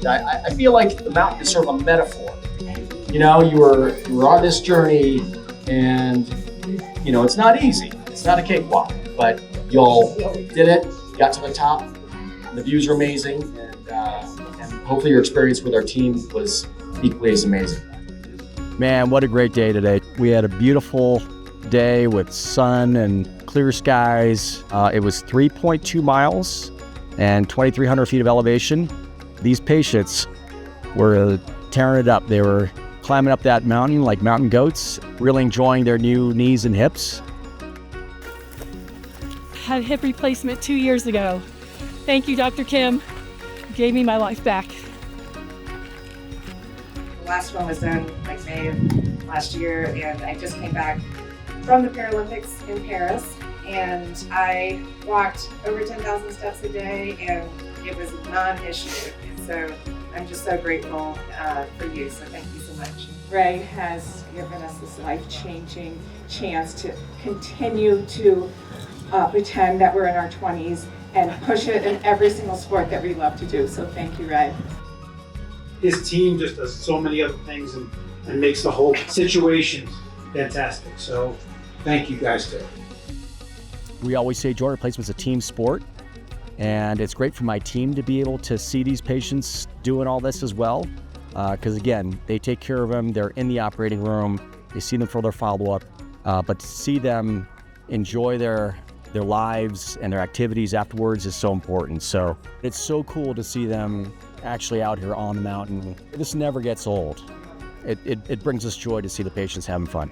I feel like the mountain is sort of a metaphor. You know, you were on this journey, and you know it's not easy. It's not a cakewalk, but y'all did it. Got to the top. The views are amazing, and hopefully your experience with our team was equally as amazing. Man, what a great day today. We had a beautiful day with sun and clear skies. It was 3.2 miles and 2,300 feet of elevation. These patients were tearing it up. They were climbing up that mountain like mountain goats, really enjoying their new knees and hips. Had a hip replacement 2 years ago. Thank you, Dr. Kim. You gave me my life back. The last one was done like May of last year, and I just came back from the Paralympics in Paris, and I walked over 10,000 steps a day, and it was a non-issue. So I'm just so grateful for you, so thank you so much. Ray has given us this life-changing chance to continue to pretend that we're in our 20s and push it in every single sport that we love to do. So thank you, Ray. His team just does so many other things and makes the whole situation fantastic. So thank you guys too. We always say joint replacement is a team sport, and it's great for my team to be able to see these patients doing all this as well. Because again, they take care of them, they're in the operating room, they see them for their follow-up, but to see them enjoy their lives and their activities afterwards is so important. So it's so cool to see them actually out here on the mountain. This never gets old. It brings us joy to see the patients having fun.